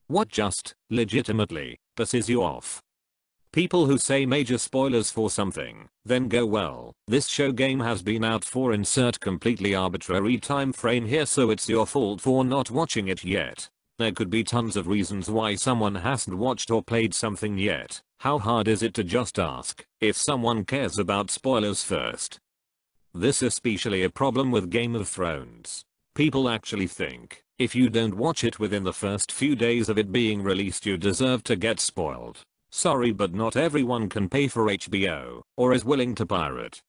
What just, legitimately, pisses you off? People who say major spoilers for something, then go well, this show game has been out for insert completely arbitrary time frame here so it's your fault for not watching it yet. There could be tons of reasons why someone hasn't watched or played something yet. How hard is it to just ask if someone cares about spoilers first? This is especially a problem with Game of Thrones. People actually think if you don't watch it within the first few days of it being released you deserve to get spoiled. Sorry, but not everyone can pay for HBO or is willing to pirate.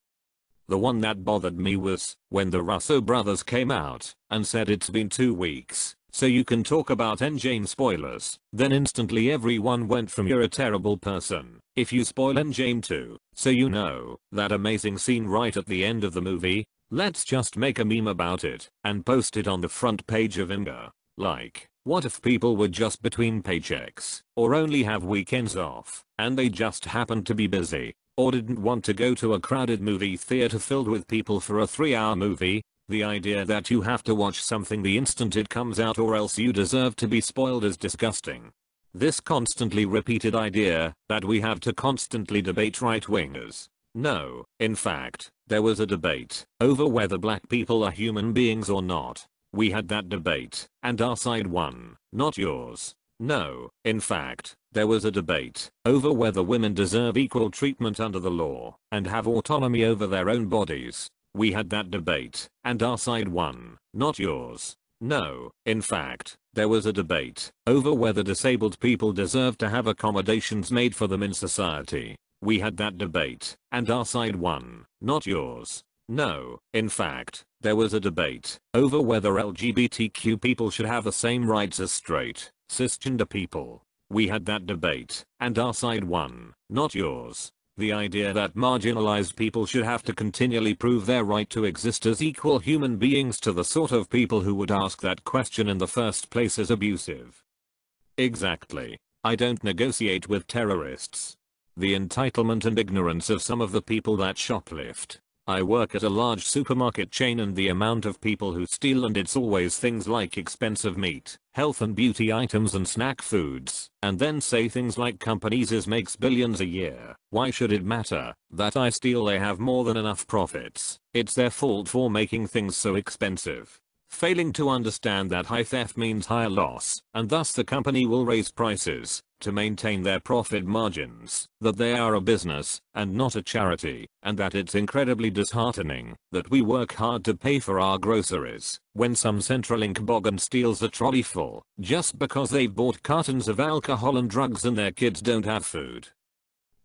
The one that bothered me was when the Russo brothers came out and said it's been 2 weeks, so you can talk about Endgame spoilers. Then instantly everyone went from "you're a terrible person if you spoil Endgame" to "so you know that amazing scene right at the end of the movie, let's just make a meme about it and post it on the front page of Imgur." Like, what if people were just between paychecks or only have weekends off and they just happened to be busy or didn't want to go to a crowded movie theater filled with people for a 3-hour movie? The idea that you have to watch something the instant it comes out or else you deserve to be spoiled is disgusting. This constantly repeated idea that we have to constantly debate right-wingers. No, in fact, there was a debate over whether black people are human beings or not. We had that debate, and our side won, not yours. No, in fact, there was a debate over whether women deserve equal treatment under the law and have autonomy over their own bodies. We had that debate, and our side won, not yours. No, in fact, there was a debate over whether disabled people deserve to have accommodations made for them in society. We had that debate, and our side won, not yours. No, in fact, there was a debate over whether LGBTQ people should have the same rights as straight, cisgender people. We had that debate, and our side won, not yours. The idea that marginalized people should have to continually prove their right to exist as equal human beings to the sort of people who would ask that question in the first place is abusive. Exactly. I don't negotiate with terrorists. The entitlement and ignorance of some of the people that shoplift. I work at a large supermarket chain and the amount of people who steal, and it's always things like expensive meat, health and beauty items and snack foods, and then say things like companies makes billions a year. Why should it matter that I steal? They have more than enough profits. It's their fault for making things so expensive. Failing to understand that high theft means higher loss, and thus the company will raise prices to maintain their profit margins, that they are a business and not a charity, and that it's incredibly disheartening that we work hard to pay for our groceries when some Centrelink boggin steals a trolley full just because they've bought cartons of alcohol and drugs and their kids don't have food.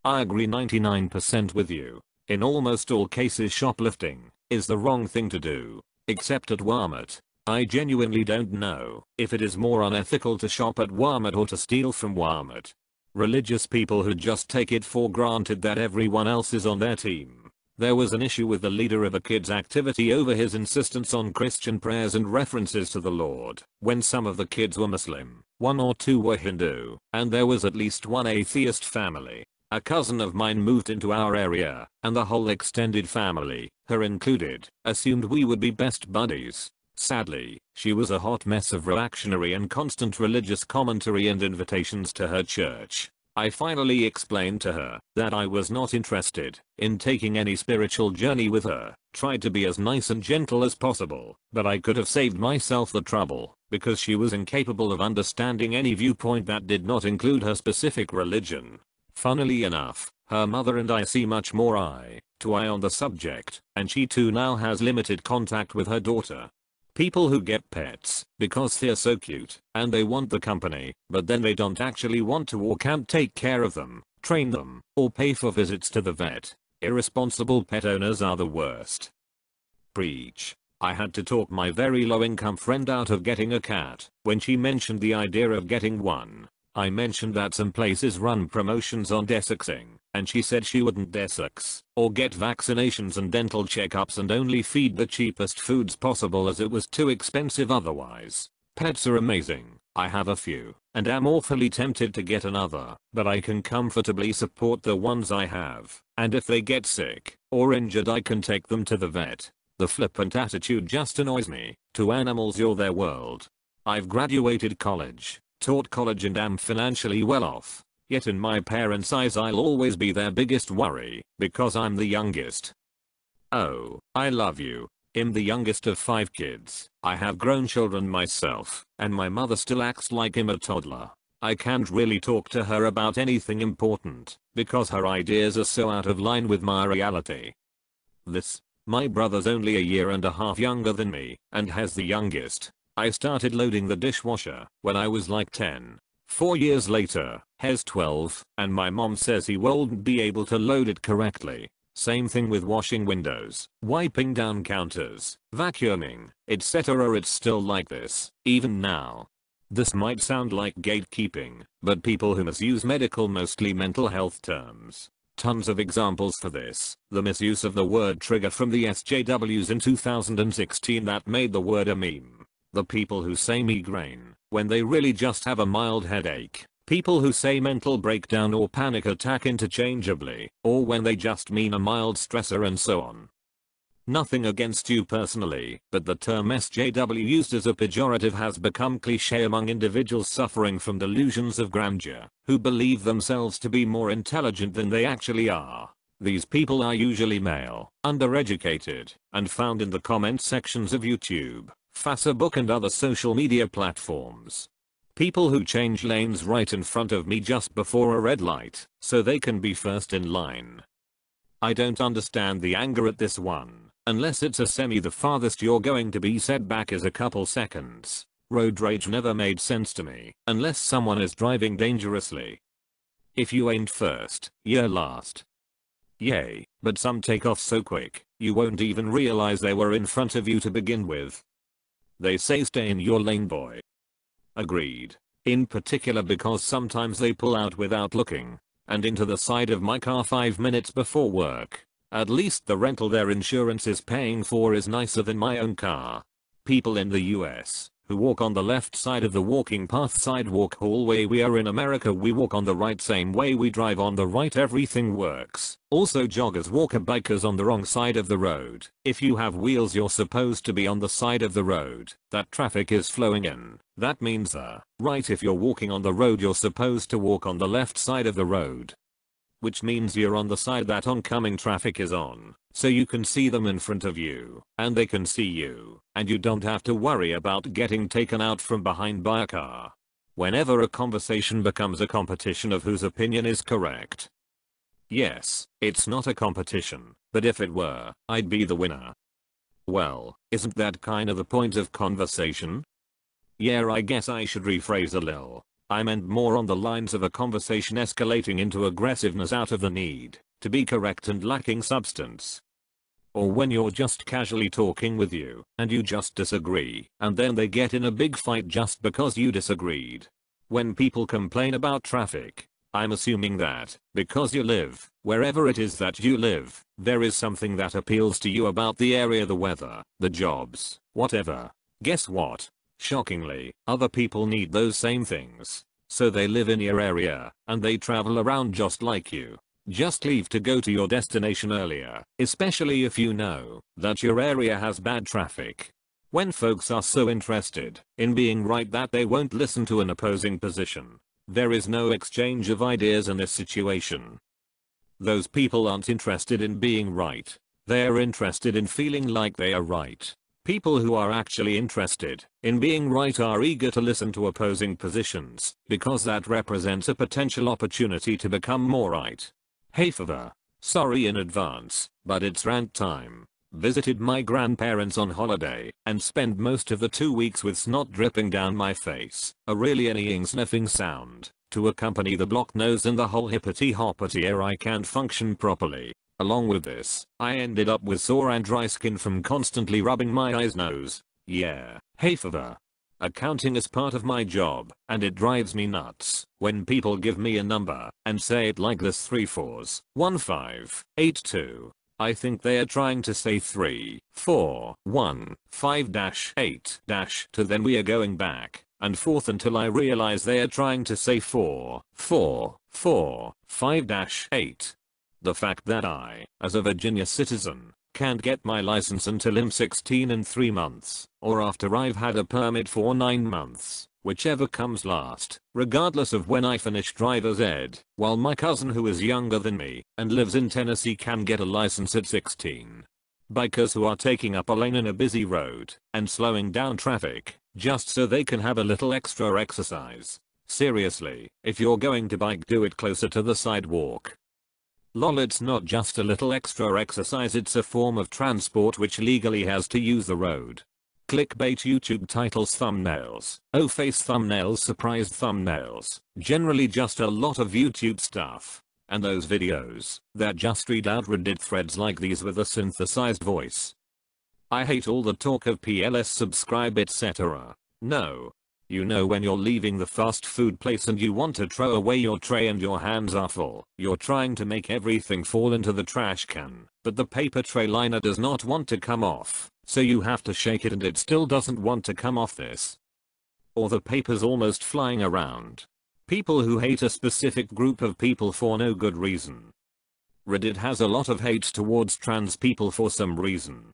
I agree 99% with you. In almost all cases shoplifting is the wrong thing to do, except at Walmart. I genuinely don't know if it is more unethical to shop at Walmart or to steal from Walmart. Religious people who just take it for granted that everyone else is on their team. There was an issue with the leader of a kids activity over his insistence on Christian prayers and references to the Lord, when some of the kids were Muslim, 1 or 2 were Hindu, and there was at least one atheist family. A cousin of mine moved into our area, and the whole extended family, her included, assumed we would be best buddies. Sadly, she was a hot mess of reactionary and constant religious commentary and invitations to her church. I finally explained to her that I was not interested in taking any spiritual journey with her, tried to be as nice and gentle as possible, but I could have saved myself the trouble, because she was incapable of understanding any viewpoint that did not include her specific religion. Funnily enough, her mother and I see much more eye to eye on the subject, and she too now has limited contact with her daughter. People who get pets because they're so cute and they want the company, but then they don't actually want to or can't take care of them, train them, or pay for visits to the vet. Irresponsible pet owners are the worst. Preach. I had to talk my very low-income friend out of getting a cat when she mentioned the idea of getting one. I mentioned that some places run promotions on desexing, and she said she wouldn't desex or get vaccinations and dental checkups and only feed the cheapest foods possible as it was too expensive otherwise. Pets are amazing. I have a few, and am awfully tempted to get another, but I can comfortably support the ones I have, and if they get sick or injured I can take them to the vet. The flippant attitude just annoys me. To animals you're their world. I've graduated college. taught college and am financially well off. Yet in my parents' eyes I'll always be their biggest worry, because I'm the youngest. Oh, I love you. I'm the youngest of 5 kids. I have grown children myself, and my mother still acts like I'm a toddler. I can't really talk to her about anything important, because her ideas are so out of line with my reality. My brother's only a year and a half younger than me, and has the youngest. I started loading the dishwasher when I was like 10. 4 years later, has 12, and my mom says he won't be able to load it correctly. Same thing with washing windows, wiping down counters, vacuuming, etc. It's still like this, even now. This might sound like gatekeeping, but people who misuse medical, mostly mental health terms. Tons of examples for this. The misuse of the word trigger from the SJWs in 2016 that made the word a meme. The people who say migraine when they really just have a mild headache. People who say mental breakdown or panic attack interchangeably, or when they just mean a mild stressor, and so on. Nothing against you personally, but the term SJW used as a pejorative has become cliché among individuals suffering from delusions of grandeur, who believe themselves to be more intelligent than they actually are. These people are usually male, undereducated, and found in the comment sections of YouTube, Facebook and other social media platforms. People who change lanes right in front of me just before a red light, so they can be first in line. I don't understand the anger at this one, unless it's a semi. The farthest you're going to be set back is a couple seconds. Road rage never made sense to me, unless someone is driving dangerously. If you ain't first, you're last. Yay, but some take off so quick, you won't even realize they were in front of you to begin with. They say stay in your lane, boy. Agreed. In particular because sometimes they pull out without looking, and into the side of my car 5 minutes before work. At least the rental their insurance is paying for is nicer than my own car. People in the US who walk on the left side of the walking path, sidewalk, hallway. We are in America, we walk on the right same way we drive on the right, everything works. Also joggers walk, bikers on the wrong side of the road. If you have wheels you're supposed to be on the side of the road that traffic is flowing in. That means right, if you're walking on the road you're supposed to walk on the left side of the road. Which means you're on the side that oncoming traffic is on, so you can see them in front of you, and they can see you, and you don't have to worry about getting taken out from behind by a car. Whenever a conversation becomes a competition of whose opinion is correct. Yes, it's not a competition, but if it were, I'd be the winner. Well, isn't that kind of the point of conversation? Yeah, I guess I should rephrase a little. I meant more on the lines of a conversation escalating into aggressiveness out of the need to be correct and lacking substance. Or when you're just casually talking with you and you just disagree, and then they get in a big fight just because you disagreed. When people complain about traffic, I'm assuming that because you live wherever it is that you live, there is something that appeals to you about the area, the weather, the jobs, whatever. Guess what? Shockingly, other people need those same things. So they live in your area, and they travel around just like you. Just leave to go to your destination earlier, especially if you know that your area has bad traffic. When folks are so interested in being right that they won't listen to an opposing position, there is no exchange of ideas in this situation. Those people aren't interested in being right. They're interested in feeling like they are right. People who are actually interested in being right are eager to listen to opposing positions because that represents a potential opportunity to become more right. Hey favor. Sorry in advance, but it's rant time. Visited my grandparents on holiday and spent most of the 2 weeks with snot dripping down my face, a really annoying sniffing sound to accompany the blocked nose and the whole hippity hoppity air. I can't function properly. Along with this, I ended up with sore and dry skin from constantly rubbing my eyes, nose. Yeah, hay fever. Accounting is part of my job, and it drives me nuts when people give me a number and say it like this: 341582. I think they are trying to say 3415-8- to then we are going back and forth until I realize they are trying to say 4445-8. The fact that I, as a Virginia citizen, can't get my license until I'm 16 in 3 months, or after I've had a permit for 9 months, whichever comes last, regardless of when I finish driver's ed, while my cousin who is younger than me and lives in Tennessee can get a license at 16. Bikers who are taking up a lane in a busy road and slowing down traffic just so they can have a little extra exercise. Seriously, if you're going to bike, do it closer to the sidewalk. Lol, it's not just a little extra exercise, it's a form of transport which legally has to use the road. Clickbait YouTube titles, thumbnails, oh face thumbnails, surprise thumbnails, generally just a lot of YouTube stuff. And those videos that just read out Reddit threads like these with a synthesized voice. I hate all the talk of PLS, subscribe, etc. No. You know, when you're leaving the fast food place and you want to throw away your tray and your hands are full, you're trying to make everything fall into the trash can, but the paper tray liner does not want to come off, so you have to shake it and it still doesn't want to come off this. Or the paper's almost flying around. People who hate a specific group of people for no good reason. Reddit has a lot of hate towards trans people for some reason.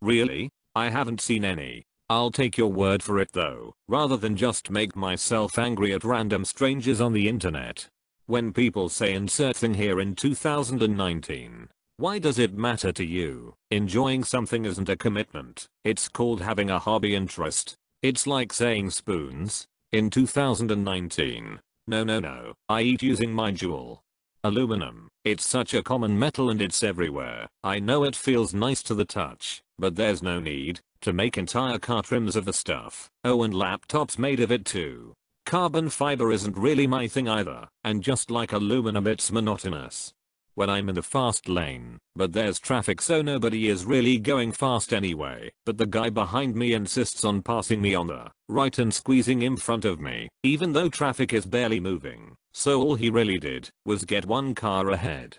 Really? I haven't seen any. I'll take your word for it though, rather than just make myself angry at random strangers on the internet. When people say insert thing here in 2019, why does it matter to you? Enjoying something isn't a commitment. It's called having a hobby interest. It's like saying spoons in 2019. No. I eat using my jewel. Aluminum. It's such a common metal and it's everywhere. I know it feels nice to the touch, but there's no need to make entire car trims of the stuff. Oh, and laptops made of it too. Carbon fiber isn't really my thing either, and just like aluminum it's monotonous. When I'm in the fast lane, but there's traffic so nobody is really going fast anyway, but the guy behind me insists on passing me on the right and squeezing in front of me, even though traffic is barely moving, so all he really did was get one car ahead.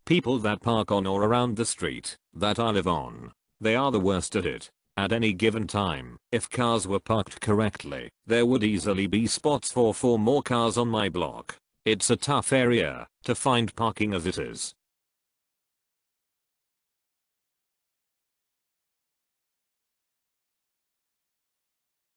People that park on or around the street that I live on, they are the worst at it. At any given time, if cars were parked correctly, there would easily be spots for 4 more cars on my block. It's a tough area to find parking as it is.